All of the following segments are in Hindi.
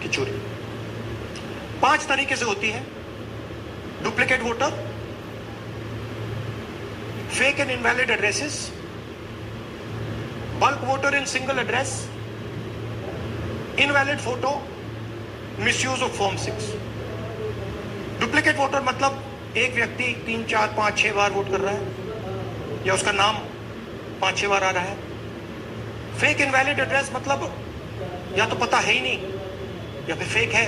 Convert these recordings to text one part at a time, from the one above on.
की चोरी। 5 तरीके से होती है: duplicate voter, fake and invalid addresses, bulk voter in single address, invalid photo, misuse of form 6। Duplicate voter मतलब एक व्यक्ति 3, 4, 5, 6 बार वोट कर रहा है या उसका नाम 5-6 बार आ रहा है। फेक इनवैलिड एड्रेस मतलब या तो पता है ही नहीं या फिर फेक है।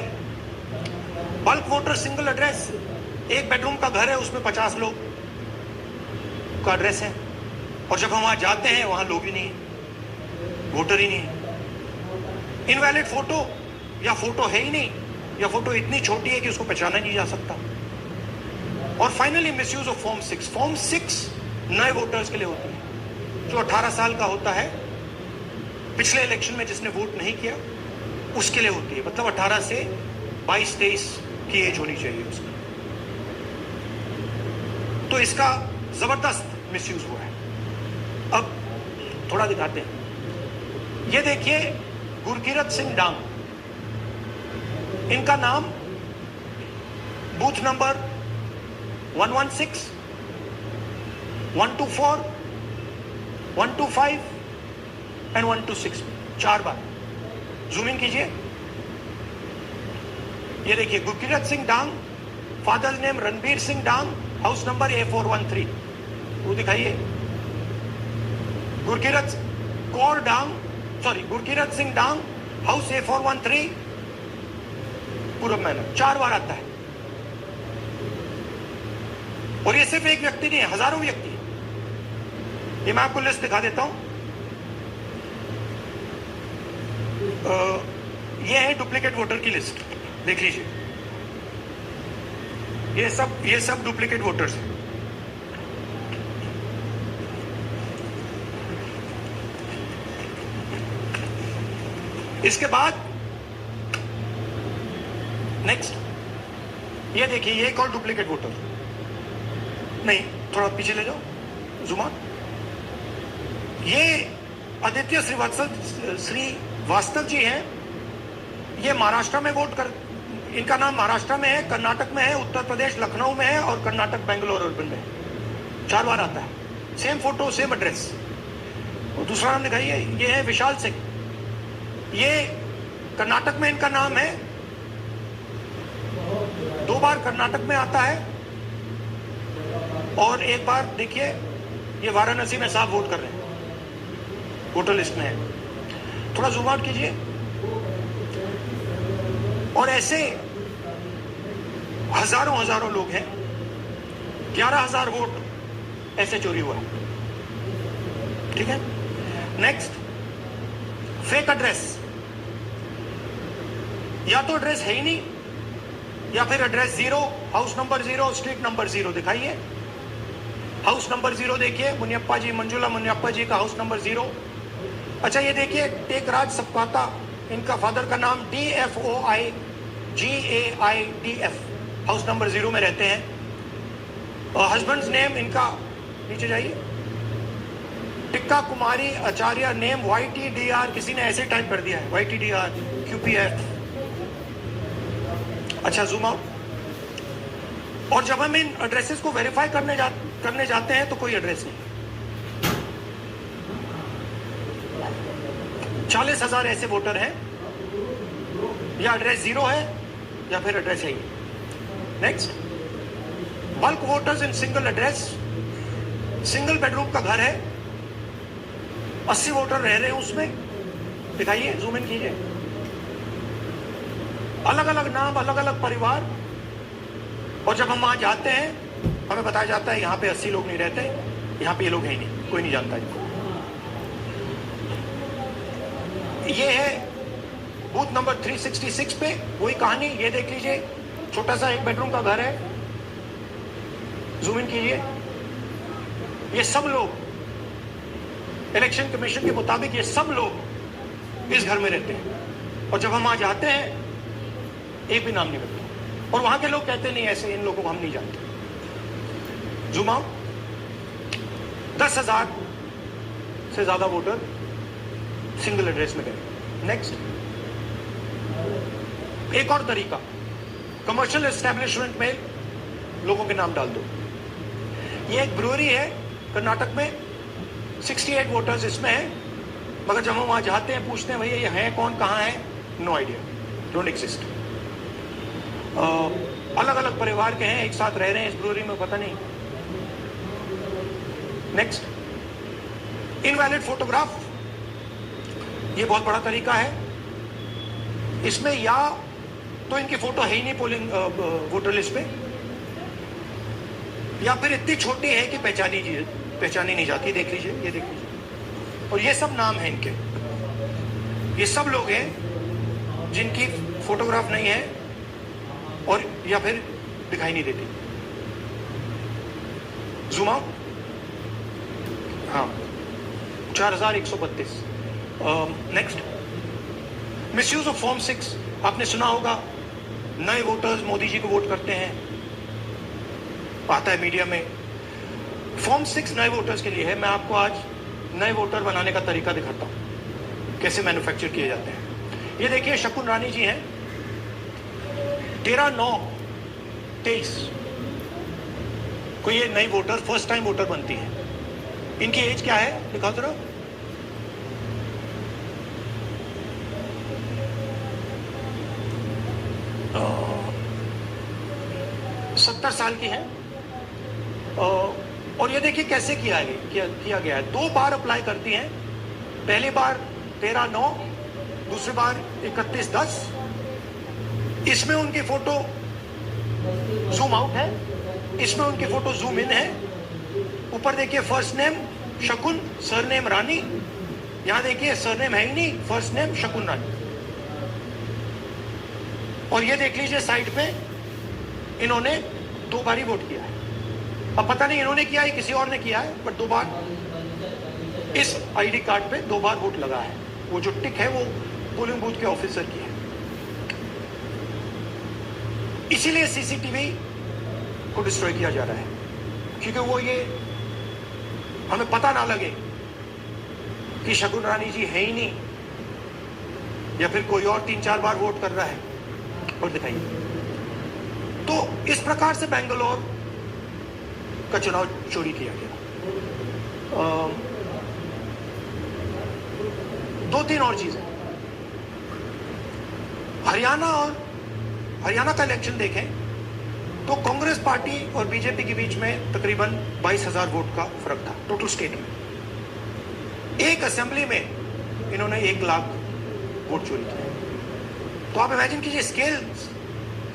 बल्क वोटर सिंगल एड्रेस, एक बेडरूम का घर है, उसमें 50 लोग का एड्रेस है और जब हम वहां जाते हैं वहां लोग ही नहीं है, वोटर ही नहीं है। इनवैलिड फोटो, या फोटो है ही नहीं या फोटो इतनी छोटी है कि उसको पहचाना नहीं जा सकता। और finally misuse of form 6। Form 6 नए वोटर्स के लिए होती है, जो 18 साल का होता है, पिछले इलेक्शन में जिसने वोट नहीं किया उसके लिए होती है। मतलब 18 से 22-23 की एज होनी चाहिए उसकी। तो इसका जबरदस्त मिसयूज हुआ है। अब थोड़ा दिखाते हैं। ये देखिए गुरकीरत सिंह डांग, इनका नाम booth number 116, 124, 125 and 126 4 bar. Zoom in कीजिए। ये देखिए गुरकीरत सिंह डांग, फादर नेम रणबीर सिंह डांग, हाउस नंबर A413। वो दिखाइए। गुरकीरत कौर डांग, सॉरी गुरकीरत सिंह डांग, हाउस A413, पूरब मैनर। 4 बार आता है। और ये सिर्फ एक व्यक्ति नहीं है, हजारों व्यक्ति है। ये मैं आपको लिस्ट दिखा देता हूं। ये है डुप्लीकेट वोटर की लिस्ट, देख लीजिए। ये सब डुप्लीकेट वोटर्स हैं। इसके बाद नेक्स्ट, ये देखिए, ये एक और डुप्लीकेट वोटर। नहीं, थोड़ा पीछे ले जाओ, जूम आउट। ये आदित्य श्रीवास्तव जी हैं। ये महाराष्ट्र में वोट कर, इनका नाम महाराष्ट्र में है, कर्नाटक में है, उत्तर प्रदेश लखनऊ में है और कर्नाटक बेंगलोर अर्बन में है। 4 बार आता है। Same photo, same address. और दूसरा नाम दिखाइए, ये है विशाल सिंह। ये कर्नाटक में इनका नाम है, 2 बार कर्नाटक में आता है और 1 बार देखिए ये वाराणसी में साहब वोट कर रहे हैं, वोटर लिस्ट में है। थोड़ा जूम आउट कीजिए। और ऐसे हजारों लोग हैं। 11,000 वोट ऐसे चोरी हुआ है। ठीक है। Next, fake address. या तो एड्रेस है ही नहीं या फिर address 0, house number 0, street number 0। दिखाइए हाउस नंबर 0, देखिए मुनियप्पा जी, मंजुला मुनियप्पा जी का हाउस नंबर 0। अच्छा, ये देखिए टेकराज सप्पाता, इनका फादर का नाम DFOIGAIDF, हाउस नंबर 0 में रहते हैं। और हस्बैंड्स नेम इनका, नीचे जाइए, टिक्का कुमारी आचार्य, नेम YTDR, किसी ने ऐसे टाइप कर दिया है, YTDR QPF। अच्छा, जूम आउट। और जब हम इन एड्रेसेस को वेरीफाई करने जाते हैं तो कोई एड्रेस नहीं। 40,000 ऐसे वोटर हैं, या एड्रेस 0 है या फिर एड्रेस है ही। Next, bulk voters in single address. Single bedroom का घर है, 80 वोटर रह रहे हैं उसमें। दिखाइए, जूम इन कीजिए। अलग अलग नाम, अलग अलग परिवार। और जब हम वहां जाते हैं हमें बताया जाता है यहाँ पे 80 लोग नहीं रहते, यहाँ पे ये लोग हैं ही नहीं, कोई नहीं जानता इनको। ये है बूथ नंबर 366 पे वही कहानी। ये देख लीजिए, छोटा सा 1 बेडरूम का घर है। जूम इन कीजिए। ये सब लोग इलेक्शन कमीशन के मुताबिक, ये सब लोग इस घर में रहते हैं। और जब हम वहां जाते हैं एक भी नाम नहीं बताता। और वहां के लोग कहते नहीं, ऐसे इन लोगों को हम नहीं जानते। Zoom out. 10,000 से ज्यादा वोटर सिंगल एड्रेस में गए। नेक्स्ट, एक और तरीका, कमर्शियल एस्टेब्लिशमेंट में लोगों के नाम डाल दो। ये एक ब्रूअरी है कर्नाटक में, 68 वोटर्स इसमें है, मगर जब हम वहां जाते हैं पूछते हैं भैया ये है कौन, कहाँ है, नो आइडिया, डोंट एग्जिस्ट। अलग अलग परिवार के हैं, एक साथ रह रहे हैं इस ब्रूअरी में, पता नहीं। नेक्स्ट, इनवैलिड फोटोग्राफ, ये बहुत बड़ा तरीका है। इसमें या तो इनकी फोटो है ही नहीं पोलिंग वोटर लिस्ट पे, या फिर इतनी छोटी है कि पहचानी नहीं जाती। देख लीजिए, ये देख लीजिए, और ये सब नाम है इनके। ये सब लोग हैं जिनकी फोटोग्राफ नहीं है और या फिर दिखाई नहीं देती। जूम आउट, हाँ, 4132। नेक्स्ट, मिसयूज ऑफ फॉर्म 6, आपने सुना होगा, नए वोटर्स मोदी जी को वोट करते हैं, आता है मीडिया में। फॉर्म 6 नए वोटर्स के लिए है। मैं आपको आज नए वोटर बनाने का तरीका दिखाता हूं, कैसे मैन्युफैक्चर किए जाते हैं। ये देखिए, शकुन रानी जी हैं, 13/9/23 को ये नई वोटर, फर्स्ट टाइम वोटर बनती है। इनकी एज क्या है, दिखाओ जरा। तो 70 साल की है। और ये देखिए कैसे किया गया है। 2 बार अप्लाई करती हैं, पहली बार 13/9, दूसरी बार 31/10। इसमें उनकी फोटो जूम आउट है, इसमें उनकी फोटो जूम इन है। ऊपर देखिए फर्स्ट नेम शकुन, सरनेम रानी। यहां देखिए सरनेम है ही नहीं, फर्स्ट नेम शकुन रानी। और ये देख लीजिए साइड पे, इन्होंने 2 बार ही वोट किया है। अब पता नहीं इन्होंने किया है किसी और ने किया है, बट 2 बार इस आईडी कार्ड पे 2 बार वोट लगा है। वो जो टिक है वो पोलिंग बूथ के ऑफिसर की है। इसीलिए सीसीटीवी को डिस्ट्रॉय किया जा रहा है, क्योंकि वो ये हमें पता ना लगे कि शकुन रानी जी है ही नहीं, या फिर कोई और 3-4 बार वोट कर रहा है। और दिखाइए, तो इस प्रकार से बेंगलोर का चुनाव चोरी किया गया। 2-3 और चीजें। हरियाणा का इलेक्शन देखें तो कांग्रेस पार्टी और बीजेपी के बीच में तकरीबन 22,000 वोट का फर्क था टोटल स्टेट में। एक असेंबली में इन्होंने 1 लाख वोट चोरी किया। तो आप इमेजिन कीजिए,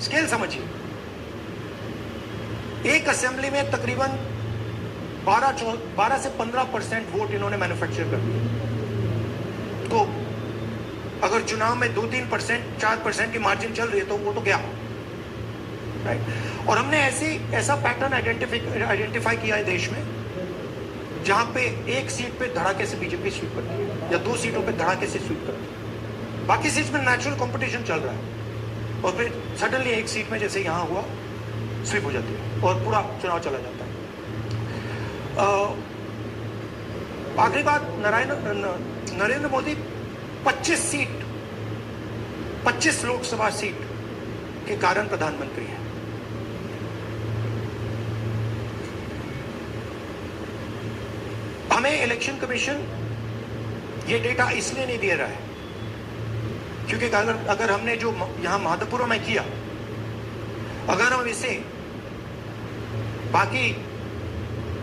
स्केल समझिए। एक असेंबली में तकरीबन 12 से 15% वोट इन्होंने मैन्युफैक्चर कर दिए। तो अगर चुनाव में 2-3%, 4% की मार्जिन चल रही है तो वो तो गया, राइट। और हमने ऐसा पैटर्न आइडेंटिफाई किया है देश में, जहां पे एक सीट पे धड़ाके से बीजेपी स्वीप करती है, या 2 सीटों पे धड़ाके से स्वीप करती है। बाकी सीट में नेचुरल कंपटीशन चल रहा है, और फिर सडनली एक सीट में जैसे यहां हुआ स्वीप हो जाती है और पूरा चुनाव चला जाता है। आखिरी बात, नरेंद्र मोदी 25 लोकसभा सीट के कारण प्रधानमंत्री है। हमें इलेक्शन कमीशन ये डेटा इसलिए नहीं दे रहा है क्योंकि अगर हमने जो यहां माधोपुर में किया, अगर हम इसे बाकी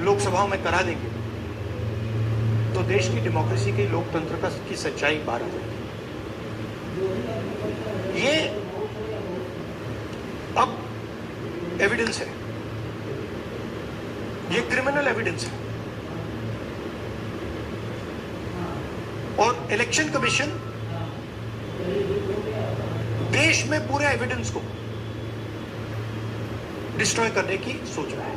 लोकसभाओं में करा देंगे तो देश की डेमोक्रेसी की, लोकतंत्र की सच्चाई बाहर आ जाएगी। ये अब एविडेंस है, ये क्रिमिनल एविडेंस है। और इलेक्शन कमीशन देश में पूरे एविडेंस को डिस्ट्रॉय करने की सोच रहा है।